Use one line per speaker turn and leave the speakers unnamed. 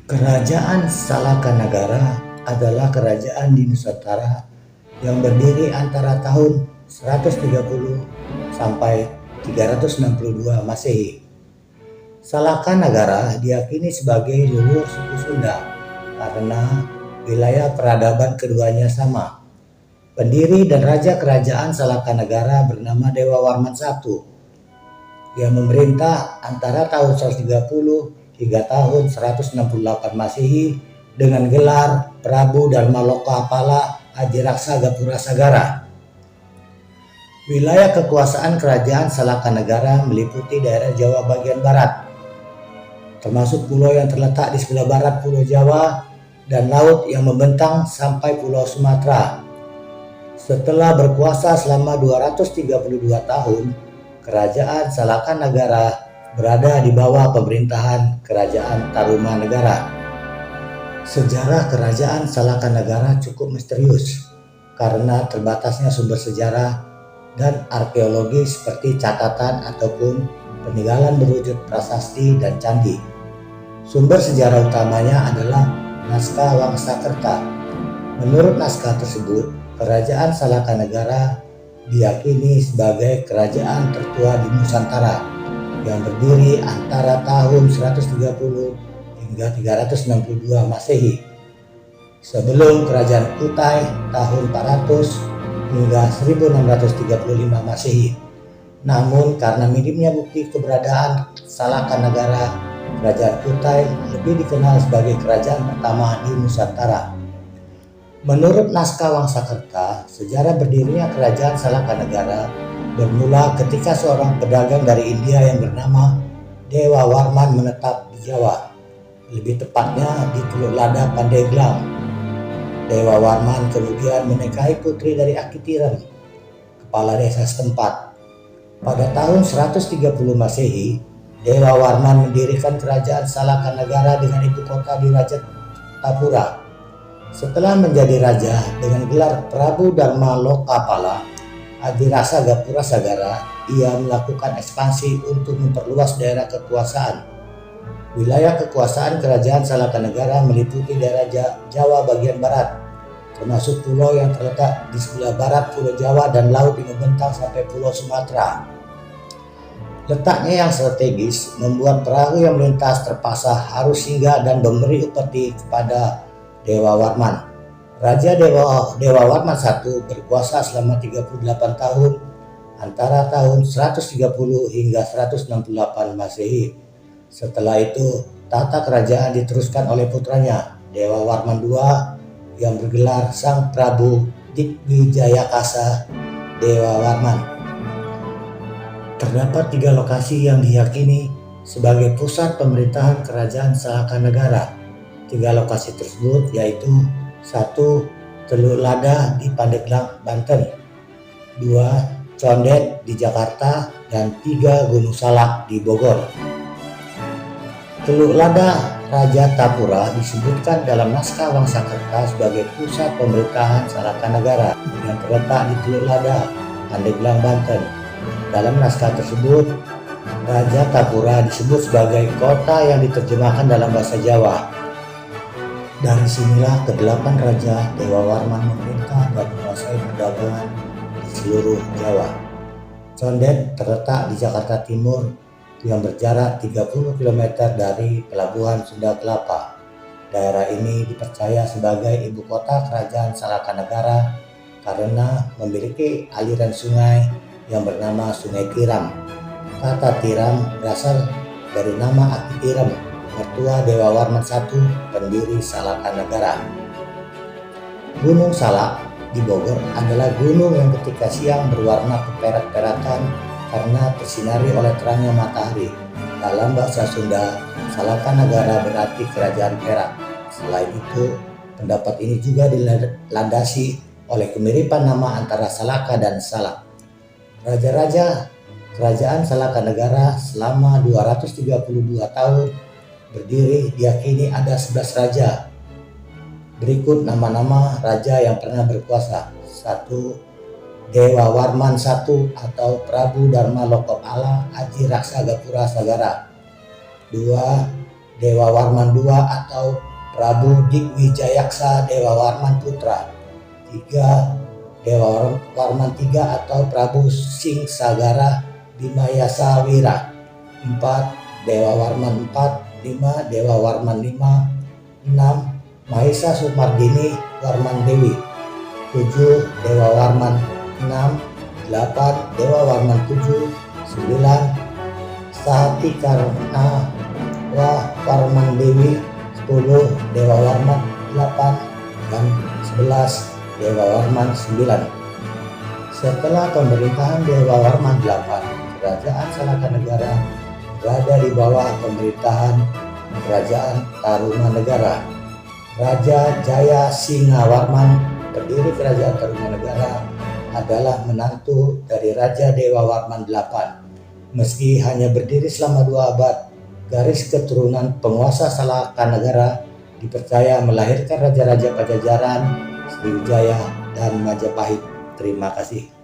Kerajaan Salakanagara adalah kerajaan di Nusantara yang berdiri antara tahun 130 sampai 362 Masehi. Salakanagara diyakini sebagai leluhur suku Sunda karena wilayah peradaban keduanya sama. Pendiri dan raja kerajaan Salakanagara bernama Dewa Warman I yang memerintah antara tahun 130 hingga tahun 168 Masehi dengan gelar Prabu Dharma Lokapala Adiraksa Gapura Sagara. Wilayah kekuasaan kerajaan Salakanagara meliputi daerah Jawa bagian barat, termasuk pulau yang terletak di sebelah barat Pulau Jawa dan laut yang membentang sampai Pulau Sumatera. Setelah berkuasa selama 232 tahun, kerajaan Salakanagara berada di bawah pemerintahan kerajaan Tarumanegara. Sejarah kerajaan Salakanagara cukup misterius karena terbatasnya sumber sejarah dan arkeologi seperti catatan ataupun peninggalan berwujud prasasti dan candi. Sumber sejarah utamanya adalah naskah Wangsakerta. Menurut naskah tersebut, kerajaan Salakanagara diyakini sebagai kerajaan tertua di Nusantara yang berdiri antara tahun 130 hingga 362 Masehi. Sebelum kerajaan Kutai tahun 400 hingga 1635 Masehi. Namun karena minimnya bukti keberadaan Salakanagara, kerajaan Kutai lebih dikenal sebagai kerajaan pertama di Nusantara. Menurut naskah Wangsakerta, sejarah berdirinya kerajaan Salakanagara bermula ketika seorang pedagang dari India yang bernama Dewa Warman menetap di Jawa, lebih tepatnya di Teluk Lada, Pandeglang. Dewa Warman kemudian menikahi putri dari Akitiram, kepala desa setempat. Pada tahun 130 Masehi, Dewa Warman mendirikan kerajaan Salakanagara dengan ibu kota di Rajatapura. Setelah menjadi raja dengan gelar Prabu Dharma Lokapala Adiraksa Gapura Sagara, ia melakukan ekspansi untuk memperluas daerah kekuasaan. Wilayah kekuasaan kerajaan Salakanagara meliputi daerah Jawa bagian barat, termasuk pulau yang terletak di sebelah barat Pulau Jawa dan laut yang membentang sampai Pulau Sumatera. Letaknya yang strategis membuat perahu yang melintas terpaksa harus singgah dan memberi upeti kepada Dewa Warman. Raja Dewa Warman I berkuasa selama 38 tahun antara tahun 130 hingga 168 Masehi. Setelah itu, tata kerajaan diteruskan oleh putranya, Dewa Warman II yang bergelar Sang Prabu Digwijayakasa Dewa Warman. Terdapat 3 lokasi yang diyakini sebagai pusat pemerintahan kerajaan Salakanagara. 3 lokasi tersebut yaitu 1. Teluk Lada di Pandeglang, Banten, 2. Condet di Jakarta, dan 3. Gunung Salak di Bogor. Teluk Lada Rajatapura disebutkan dalam naskah Wangsakerta sebagai pusat pemerintahan Salakanagara yang terletak di Teluk Lada, Pandeglang, Banten. Dalam naskah tersebut, Rajatapura disebut sebagai kota yang diterjemahkan dalam bahasa Jawa. Dari sinilah ke-8 Raja Dewa Warman memerintah dan menguasai perdagangan di seluruh Jawa. Condet terletak di Jakarta Timur yang berjarak 30 km dari pelabuhan Sunda Kelapa. Daerah ini dipercaya sebagai ibu kota kerajaan Salakanagara karena memiliki aliran sungai yang bernama Sungai Tiram. Kata tiram berasal dari nama Akitiram, mertua Dewa Warman I, pendiri Salakanagara. Gunung Salak di Bogor adalah gunung yang ketika siang berwarna keperak-perakan karena tersinari oleh terangnya matahari. Dalam bahasa Sunda, Salakanagara berarti kerajaan perak. Selain itu, pendapat ini juga dilandasi oleh kemiripan nama antara Salaka dan Salak. Raja-raja kerajaan Salakanagara selama 232 tahun berdiri diyakini ada 11 raja. Berikut nama-nama raja yang pernah berkuasa. 1. Dewa Warman I atau Prabu Dharma Lokapala Adiraksa Gapura Sagara. 2. Dewa Warman II atau Prabu Digwijayaksa Dewa Warman Putra. 3. Dewa Warman III atau Prabu Singsagara Bimayasa Wira. 4. Dewa Warman IV. 5. Dewa Warman V. 6. Mahisa Sumardini Warman Dewi. 7. Dewa Warman 6. 8. Dewa Warman 7. 9. Sati Karna Warman Dewi. 10. Dewa Warman 8. Dan 11. Dewa Warman 9. Setelah pemerintahan Dewa Warman 8, Kerajaan Salakanegara berada di bawah pemerintahan Kerajaan Tarumanegara. Raja Jaya Singawarman, pendiri Kerajaan Tarumanegara, adalah menantu dari Raja Dewa Warman 8. Meski hanya berdiri selama 2 abad, garis keturunan penguasa Salakanegara dipercaya melahirkan raja-raja Pajajaran, Sriwijaya, dan Majapahit. Terima kasih.